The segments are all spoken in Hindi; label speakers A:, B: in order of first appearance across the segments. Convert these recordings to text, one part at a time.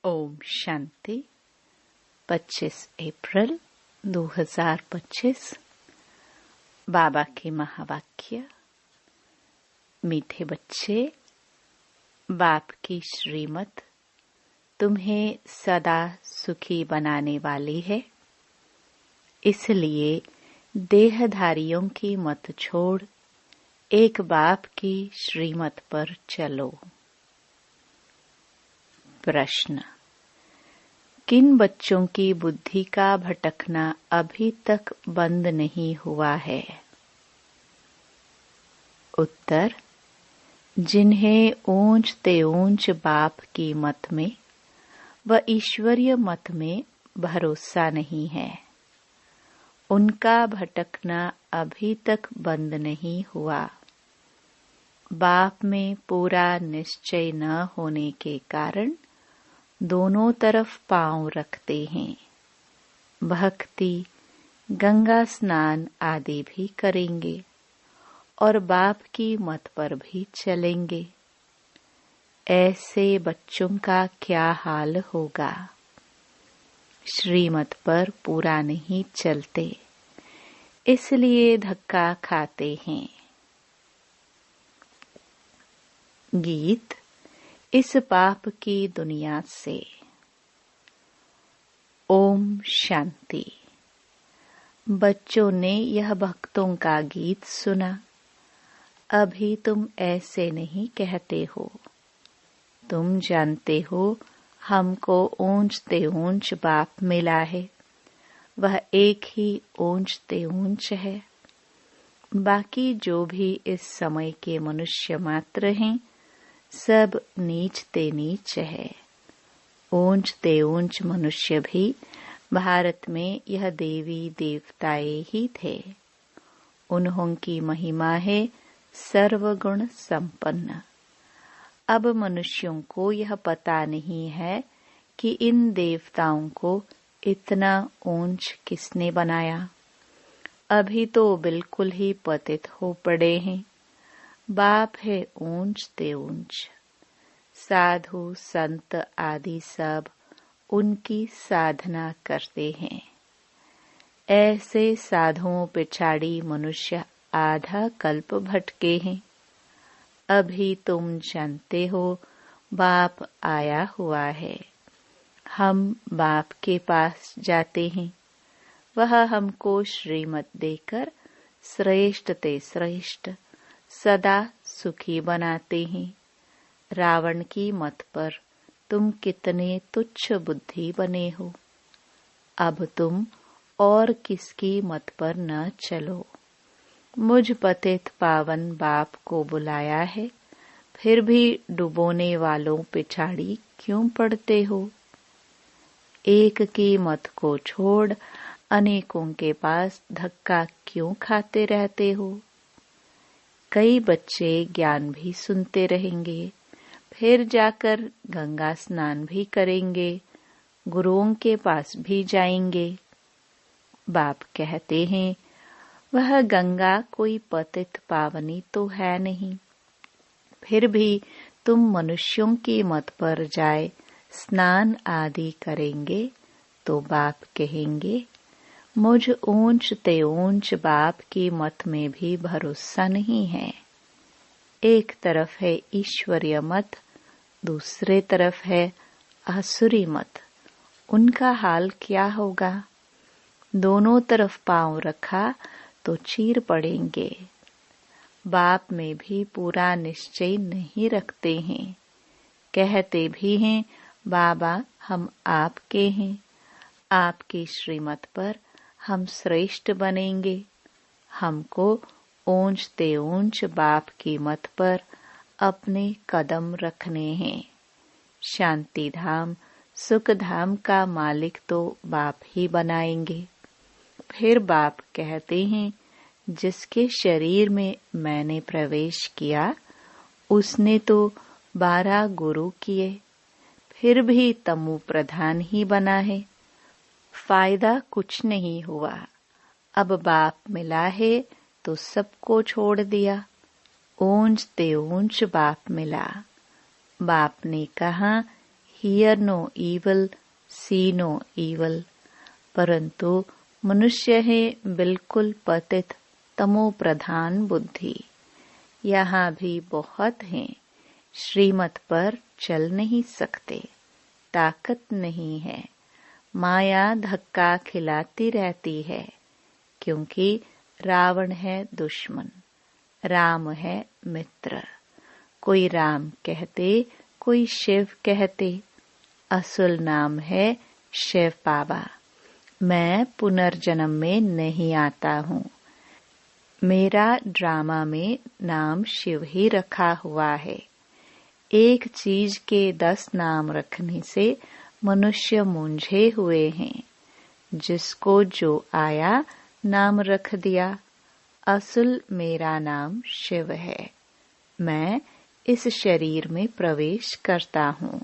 A: ओम शांति। 25 अप्रैल 2025। बाबा के महावाक्य। मीठे बच्चे, बाप की श्रीमत तुम्हें सदा सुखी बनाने वाली है, इसलिए देहधारियों की मत छोड़ एक बाप की श्रीमत पर चलो। प्रश्न: किन बच्चों की बुद्धि का भटकना अभी तक बंद नहीं हुआ है? उत्तर: जिन्हें ऊंच ते ऊंच बाप की मत में व ईश्वरीय मत में भरोसा नहीं है, उनका भटकना अभी तक बंद नहीं हुआ। बाप में पूरा निश्चय न होने के कारण दोनों तरफ पांव रखते हैं। भक्ति, गंगा स्नान आदि भी करेंगे और बाप की मत पर भी चलेंगे। ऐसे बच्चों का क्या हाल होगा? श्रीमत पर पूरा नहीं चलते, इसलिए धक्का खाते हैं। गीत इस पाप की दुनिया से। ओम शांति। बच्चों ने यह भक्तों का गीत सुना। अभी तुम ऐसे नहीं कहते हो। तुम जानते हो हमको ऊंच ते ऊंच बाप मिला है, वह एक ही ऊंच ते ऊंच है। बाकी जो भी इस समय के मनुष्य मात्र हैं, सब नीच ते नीच है। ऊंच ते ऊंच मनुष्य भी भारत में यह देवी देवताए ही थे। उन्हों की महिमा है सर्वगुण संपन्न। अब मनुष्यों को यह पता नहीं है कि इन देवताओं को इतना ऊंच किसने बनाया। अभी तो बिल्कुल ही पतित हो पड़े हैं। बाप है ऊंच ते ऊंच। साधु संत आदि सब उनकी साधना करते हैं। ऐसे साधुओं पिछाड़ी मनुष्य आधा कल्प भटके हैं। अभी तुम जानते हो बाप आया हुआ है। हम बाप के पास जाते हैं। वह हमको श्रीमत देकर श्रेष्ठ ते श्रेष्ठ सदा सुखी बनाते हैं। रावण की मत पर तुम कितने तुच्छ बुद्धि बने हो। अब तुम और किसकी मत पर न चलो। मुझ पतित पावन बाप को बुलाया है, फिर भी डुबोने वालों पिछाड़ी क्यों पड़ते हो? एक की मत को छोड़ अनेकों के पास धक्का क्यों खाते रहते हो? कई बच्चे ज्ञान भी सुनते रहेंगे, फिर जाकर गंगा स्नान भी करेंगे, गुरुओं के पास भी जाएंगे। बाप कहते हैं वह गंगा कोई पतित पावनी तो है नहीं। फिर भी तुम मनुष्यों की मत पर जाए स्नान आदि करेंगे तो बाप कहेंगे मुझ ऊंच ते ऊंच बाप की मत में भी भरोसा नहीं है। एक तरफ है ईश्वरीय मत, दूसरे तरफ है आसुरी मत। उनका हाल क्या होगा? दोनों तरफ पांव रखा तो चीर पड़ेंगे। बाप में भी पूरा निश्चय नहीं रखते हैं। कहते भी हैं बाबा हम आपके हैं, आपकी श्रीमत पर हम श्रेष्ठ बनेंगे। हमको ऊंच ते ऊंच बाप की मत पर अपने कदम रखने हैं। शांति धाम सुख धाम का मालिक तो बाप ही बनाएंगे। फिर बाप कहते हैं जिसके शरीर में मैंने प्रवेश किया उसने तो 12 गुरु किए, फिर भी तमु प्रधान ही बना है। फायदा कुछ नहीं हुआ। अब बाप मिला है तो सबको छोड़ दिया। ऊंच ते ऊंच बाप मिला। बाप ने कहा hear no evil, see no evil। परंतु मनुष्य है बिल्कुल पतित तमो प्रधान बुद्धि। यहाँ भी बहुत हैं, श्रीमत पर चल नहीं सकते, ताकत नहीं है, माया धक्का खिलाती रहती है, क्योंकि रावण है दुश्मन, राम है मित्र। कोई राम कहते, कोई शिव कहते, असल नाम है शिव बाबा। मैं पुनर्जन्म में नहीं आता हूँ। मेरा ड्रामा में नाम शिव ही रखा हुआ है। एक चीज के 10 नाम रखने से मनुष्य मूंझे हुए हैं। जिसको जो आया नाम रख दिया। असल मेरा नाम शिव है। मैं इस शरीर में प्रवेश करता हूँ।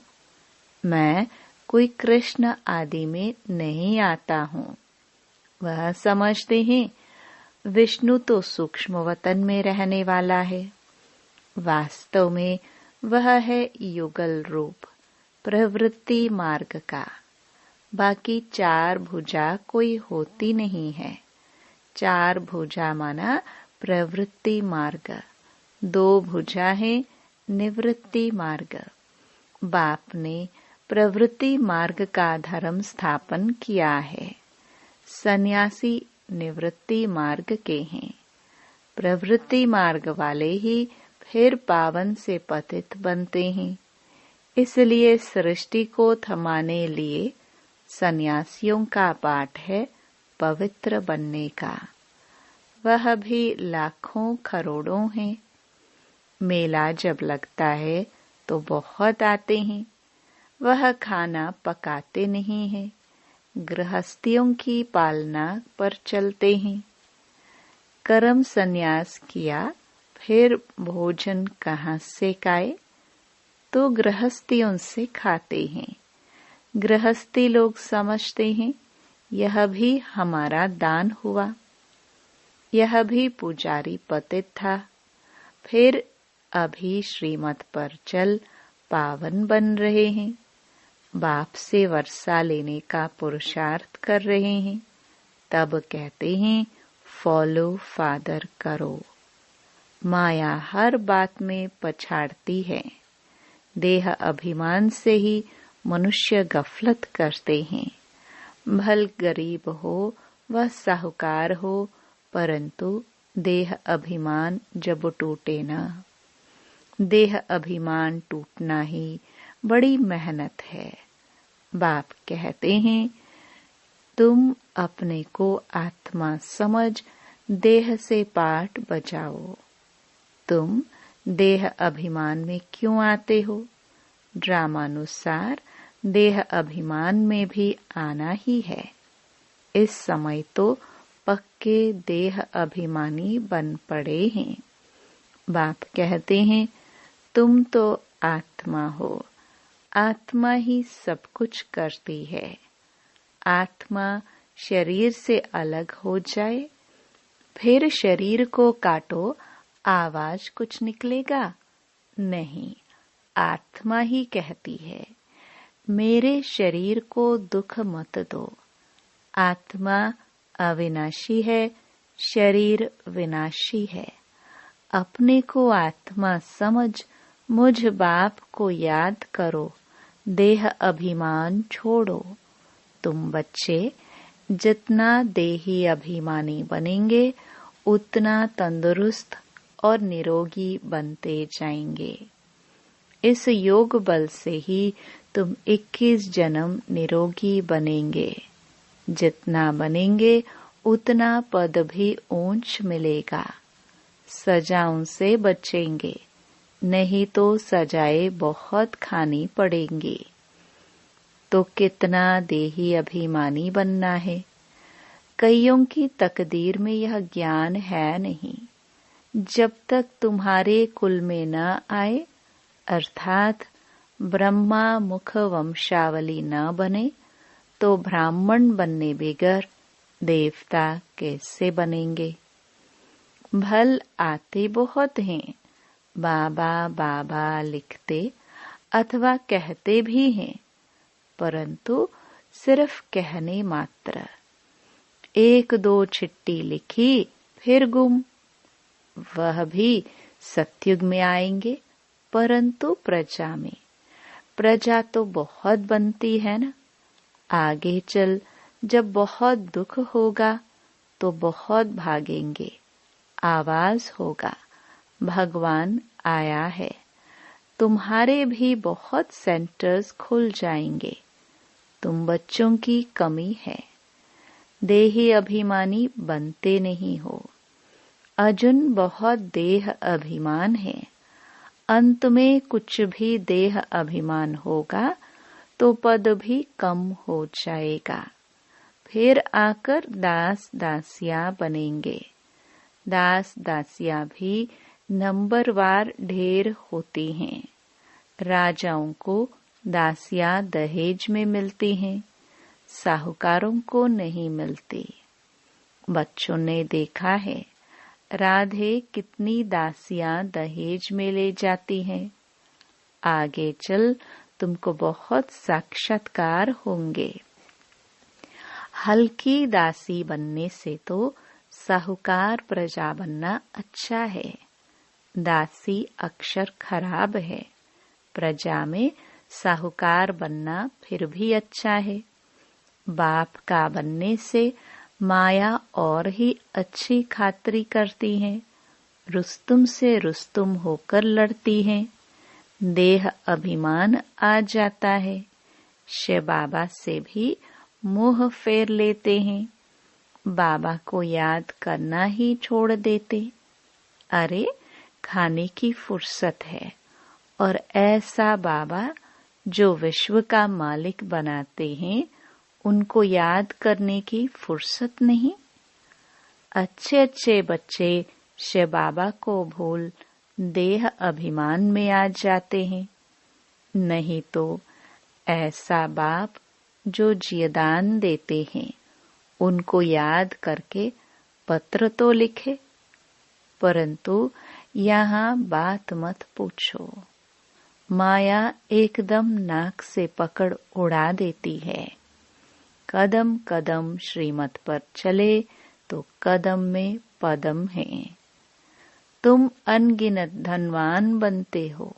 A: मैं कोई कृष्ण आदि में नहीं आता हूँ। वह समझते हैं विष्णु तो सूक्ष्म वतन में रहने वाला है। वास्तव में वह है युगल रूप प्रवृत्ति मार्ग का। बाकी 4 भुजा कोई होती नहीं है। 4 भुजा माना प्रवृत्ति मार्ग, 2 भुजा है निवृत्ति मार्ग। बाप ने प्रवृत्ति मार्ग का धर्म स्थापन किया है। सन्यासी निवृत्ति मार्ग के हैं। प्रवृत्ति मार्ग वाले ही फिर पावन से पतित बनते हैं। इसलिए सृष्टि को थमाने लिए सन्यासियों का पाठ है पवित्र बनने का। वह भी लाखों करोड़ों हैं। मेला जब लगता है तो बहुत आते हैं। वह खाना पकाते नहीं हैं, गृहस्थियों की पालना पर चलते हैं। कर्म संन्यास किया, फिर भोजन कहाँ से खाए? तो गृहस्थियों से खाते हैं। गृहस्थी लोग समझते हैं यह भी हमारा दान हुआ। यह भी पुजारी पतित था, फिर अभी श्रीमत पर चल पावन बन रहे हैं। बाप से वर्षा लेने का पुरुषार्थ कर रहे हैं। तब कहते हैं फॉलो फादर करो। माया हर बात में पछाड़ती है। देह अभिमान से ही मनुष्य गफलत करते हैं। भल गरीब हो व साहूकार हो, परंतु देह अभिमान जब टूटे न। देह अभिमान टूटना ही बड़ी मेहनत है। बाप कहते हैं तुम अपने को आत्मा समझ देह से पाठ बजाओ। तुम देह अभिमान में क्यों आते हो? ड्रामानुसार देह अभिमान में भी आना ही है। इस समय तो पक्के देह अभिमानी बन पड़े हैं। बाप कहते हैं तुम तो आत्मा हो। आत्मा ही सब कुछ करती है। आत्मा शरीर से अलग हो जाए, फिर शरीर को काटो, आवाज कुछ निकलेगा? नहीं, आत्मा ही कहती है मेरे शरीर को दुख मत दो। आत्मा अविनाशी है, शरीर विनाशी है। अपने को आत्मा समझ मुझ बाप को याद करो। देह अभिमान छोड़ो। तुम बच्चे जितना देही अभिमानी बनेंगे उतना तंदुरुस्त और निरोगी बनते जाएंगे। इस योग बल से ही तुम 21 जन्म निरोगी बनेंगे। जितना बनेंगे उतना पद भी ऊंच मिलेगा। सजाओं से बचेंगे, नहीं तो सजाएं बहुत खानी पड़ेंगी। तो कितना देही अभिमानी बनना है। कईयों की तकदीर में यह ज्ञान है नहीं। जब तक तुम्हारे कुल में न आए, अर्थात ब्रह्मा मुख वंशावली न बने, तो ब्राह्मण बनने बगैर देवता कैसे बनेंगे? भल आते बहुत हैं, बाबा बाबा लिखते अथवा कहते भी हैं, परंतु सिर्फ कहने मात्र। 1-2 चिट्ठी लिखी फिर गुम। वह भी सतयुग में आएंगे, परंतु प्रजा में। प्रजा तो बहुत बनती है ना। आगे चल जब बहुत दुख होगा तो बहुत भागेंगे, आवाज होगा भगवान आया है। तुम्हारे भी बहुत सेंटर्स खुल जाएंगे। तुम बच्चों की कमी है, देही अभिमानी बनते नहीं हो। अर्जुन बहुत देह अभिमान है। अंत में कुछ भी देह अभिमान होगा तो पद भी कम हो जाएगा। फिर आकर दास दासियां बनेंगे। दास दासियां भी नंबरवार ढेर होती हैं। राजाओं को दासियां दहेज में मिलती हैं, साहूकारों को नहीं मिलती। बच्चों ने देखा है राधे कितनी दासियां दहेज में ले जाती हैं। आगे चल तुमको बहुत साक्षात्कार होंगे। हल्की दासी बनने से तो साहूकार प्रजा बनना अच्छा है। दासी अक्षर खराब है, प्रजा में साहूकार बनना फिर भी अच्छा है। बाप का बनने से माया और ही अच्छी खातरी करती है। रुस्तुम से रुस्तुम होकर लड़ती है। देह अभिमान आ जाता है। शिव बाबा से भी मुंह फेर लेते हैं। बाबा को याद करना ही छोड़ देते। अरे खाने की फुर्सत है, और ऐसा बाबा जो विश्व का मालिक बनाते हैं उनको याद करने की फुर्सत नहीं। अच्छे अच्छे बच्चे शिव बाबा को भूल देह अभिमान में आ जाते हैं। नहीं तो ऐसा बाप जो जियदान देते हैं उनको याद करके पत्र तो लिखे, परंतु यहाँ बात मत पूछो। माया एकदम नाक से पकड़ उड़ा देती है। कदम कदम श्रीमत पर चले तो कदम में पदम है। तुम अनगिनत धनवान बनते हो,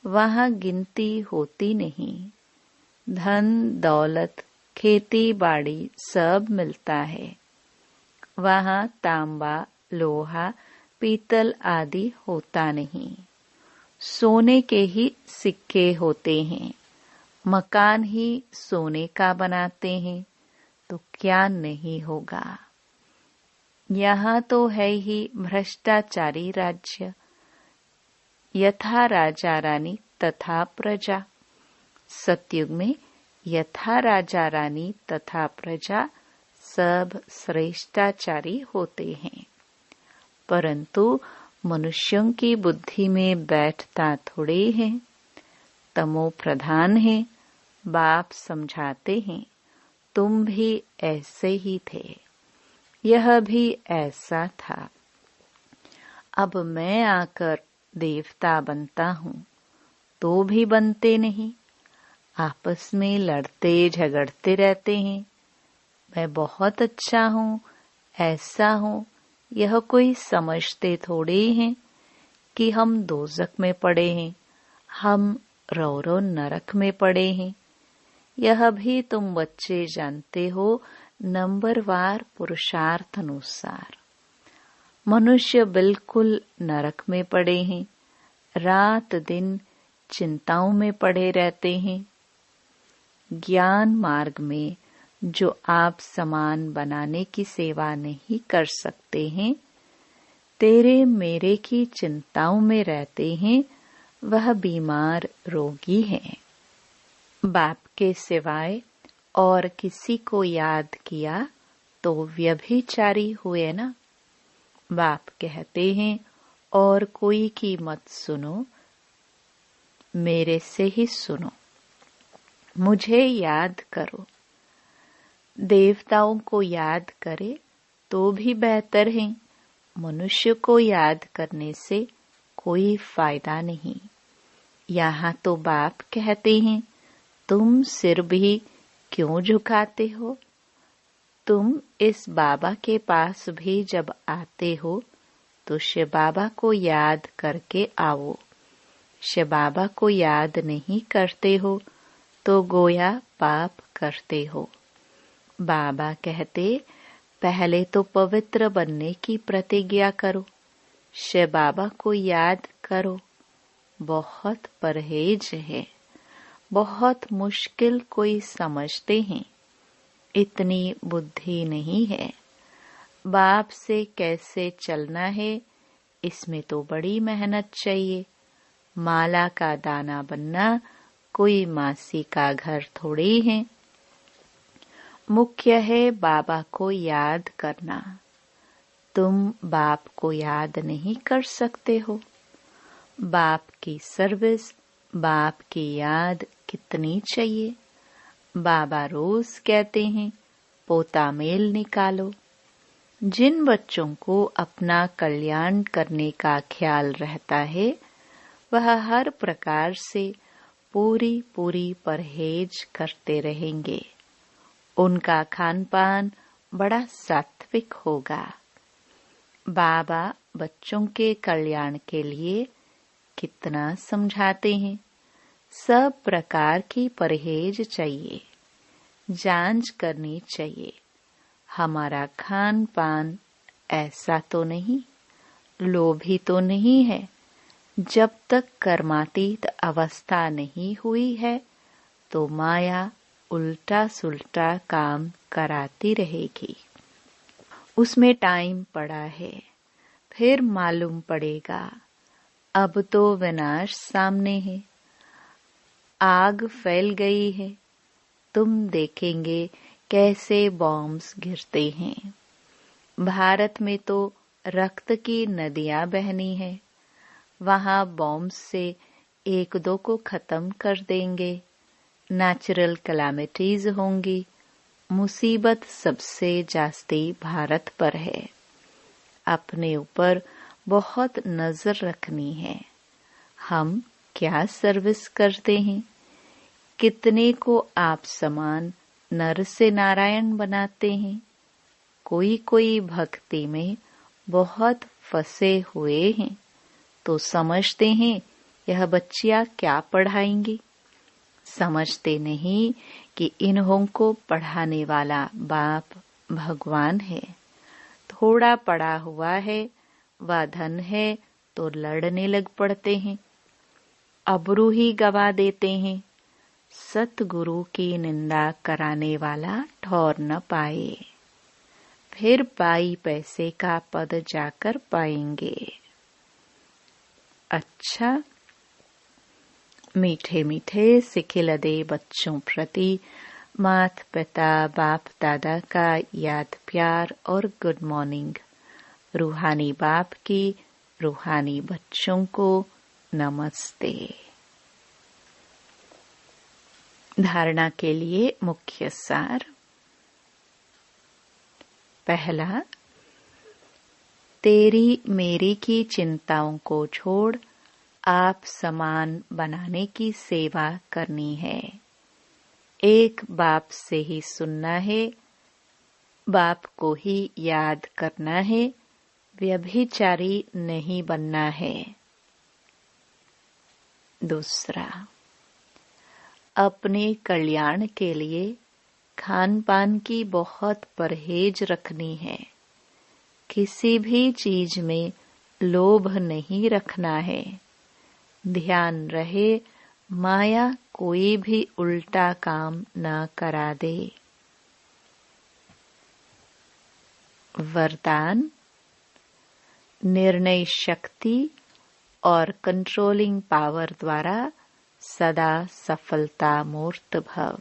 A: वहाँ गिनती होती नहीं। धन दौलत खेती बाड़ी सब मिलता है। वहाँ तांबा लोहा पीतल आदि होता नहीं। सोने के ही सिक्के होते हैं। मकान ही सोने का बनाते हैं तो क्या नहीं होगा। यहाँ तो है ही भ्रष्टाचारी राज्य। यथा राजा रानी तथा प्रजा। सतयुग में यथा राजा रानी तथा प्रजा सब श्रेष्ठाचारी होते हैं, परंतु मनुष्यों की बुद्धि में बैठता थोड़े है। तमो प्रधान है। बाप समझाते हैं तुम भी ऐसे ही थे, यह भी ऐसा था। अब मैं आकर देवता बनता हूँ तो भी बनते नहीं। आपस में लड़ते झगड़ते रहते हैं। मैं बहुत अच्छा हूँ, ऐसा हूँ, यह कोई समझते थोड़े हैं कि हम दोजक में पड़े हैं, हम रो रो नरक में पड़े हैं। यह भी तुम बच्चे जानते हो नंबरवार पुरुषार्थ अनुसार। मनुष्य बिल्कुल नरक में पड़े हैं, रात दिन चिंताओं में पड़े रहते हैं। ज्ञान मार्ग में जो आप समान बनाने की सेवा नहीं कर सकते हैं, तेरे मेरे की चिंताओं में रहते हैं, वह बीमार रोगी है। बाप के सिवाय और किसी को याद किया तो व्यभिचारी हुए ना। बाप कहते हैं और कोई की मत सुनो, मेरे से ही सुनो, मुझे याद करो। देवताओं को याद करे तो भी बेहतर है। मनुष्य को याद करने से कोई फायदा नहीं। यहाँ तो बाप कहते हैं तुम सिर भी क्यों झुकाते हो? तुम इस बाबा के पास भी जब आते हो तो शिव बाबा को याद करके आओ। शिव बाबा को याद नहीं करते हो तो गोया पाप करते हो। बाबा कहते पहले तो पवित्र बनने की प्रतिज्ञा करो, शिव बाबा को याद करो। बहुत परहेज है, बहुत मुश्किल कोई समझते हैं, इतनी बुद्धि नहीं है। बाप से कैसे चलना है, इसमें तो बड़ी मेहनत चाहिए। माला का दाना बनना कोई मासी का घर थोड़ी है। मुख्य है बाबा को याद करना। तुम बाप को याद नहीं कर सकते हो। बाप की सर्विस, बाप की याद कितनी चाहिए। बाबा रोज कहते हैं पोता मेल निकालो। जिन बच्चों को अपना कल्याण करने का ख्याल रहता है वह हर प्रकार से पूरी परहेज करते रहेंगे। उनका खान पान बड़ा सात्विक होगा। बाबा बच्चों के कल्याण के लिए कितना समझाते हैं। सब प्रकार की परहेज चाहिए, जांच करनी चाहिए। हमारा खान पान ऐसा तो नहीं, लोभी तो नहीं है। जब तक कर्मातीत अवस्था नहीं हुई है तो माया उल्टा सुल्टा काम कराती रहेगी। उसमें टाइम पड़ा है, फिर मालूम पड़ेगा। अब तो विनाश सामने है, आग फैल गई है। तुम देखेंगे कैसे बॉम्ब्स गिरते हैं। भारत में तो रक्त की नदियां बहनी है। वहां बॉम्ब्स से एक दो को खत्म कर देंगे। नेचुरल कैलामिटीज होंगी। मुसीबत सबसे जास्ती भारत पर है। अपने ऊपर बहुत नजर रखनी है। हम क्या सर्विस करते हैं? कितने को आप समान नर से नारायण बनाते हैं। कोई भक्ति में बहुत फंसे हुए हैं तो समझते हैं यह बच्चियां क्या पढ़ाएंगी। समझते नहीं कि इन्हों को पढ़ाने वाला बाप भगवान है। थोड़ा पढ़ा हुआ है व धन है तो लड़ने लग पड़ते हैं, अबरू ही गवा देते हैं। सतगुरु की निंदा कराने वाला ठौर न पाए, फिर पाई पैसे का पद जाकर पाएंगे। अच्छा, मीठे मीठे सिखिलदे बच्चों प्रति माता पिता बाप दादा का याद प्यार और गुड मॉर्निंग। रूहानी बाप की रूहानी बच्चों को नमस्ते। धारणा के लिए मुख्य सार। पहला, तेरी मेरी की चिंताओं को छोड़ आप समान बनाने की सेवा करनी है। एक बाप से ही सुनना है, बाप को ही याद करना है, व्यभिचारी नहीं बनना है। दूसरा, अपने कल्याण के लिए खान पान की बहुत परहेज रखनी है। किसी भी चीज में लोभ नहीं रखना है। ध्यान रहे माया कोई भी उल्टा काम न करा दे। वरदान, निर्णय शक्ति और कंट्रोलिंग पावर द्वारा सदा सफलता मूर्त भव।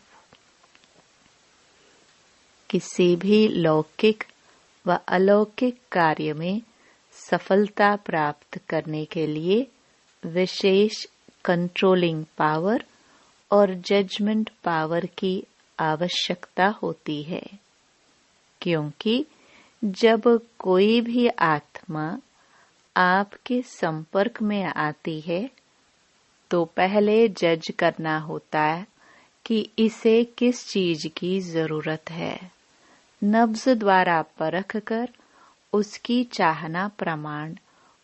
A: किसी भी लौकिक व अलौकिक कार्य में सफलता प्राप्त करने के लिए विशेष कंट्रोलिंग पावर और जजमेंट पावर की आवश्यकता होती है, क्योंकि जब कोई भी आत्मा आपके संपर्क में आती है तो पहले जज करना होता है कि इसे किस चीज की जरूरत है। नब्ज द्वारा परख कर उसकी चाहना प्रमाण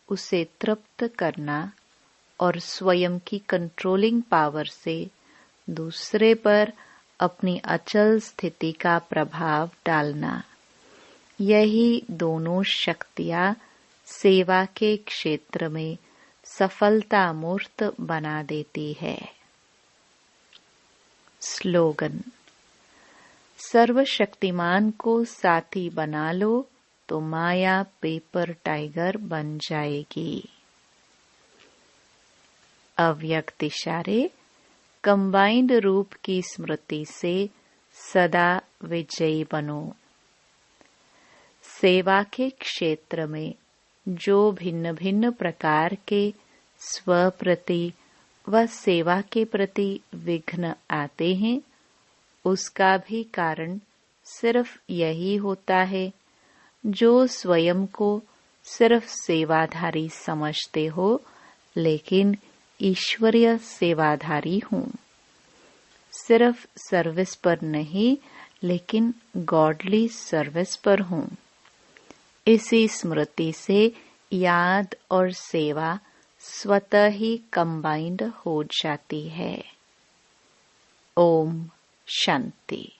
A: उसे तृप्त करना और स्वयं की कंट्रोलिंग पावर से दूसरे पर अपनी अचल स्थिति का प्रभाव डालना, यही दोनों शक्तियां सेवा के क्षेत्र में सफलता मूर्त बना देती है। स्लोगन: सर्वशक्तिमान को साथी बना लो तो माया पेपर टाइगर बन जाएगी। अव्यक्त इशारे कंबाइंड रूप की स्मृति से सदा विजयी बनो। सेवा के क्षेत्र में जो भिन्न भिन्न प्रकार के स्वप्रति व सेवा के प्रति विघ्न आते हैं, उसका भी कारण सिर्फ यही होता है जो स्वयं को सिर्फ सेवाधारी समझते हो, लेकिन ईश्वरीय सेवाधारी हूँ। सिर्फ सर्विस पर नहीं, लेकिन गॉडली सर्विस पर हूँ। इसी स्मृति से याद और सेवा स्वतः ही कंबाइंड हो जाती है। ओम शांति।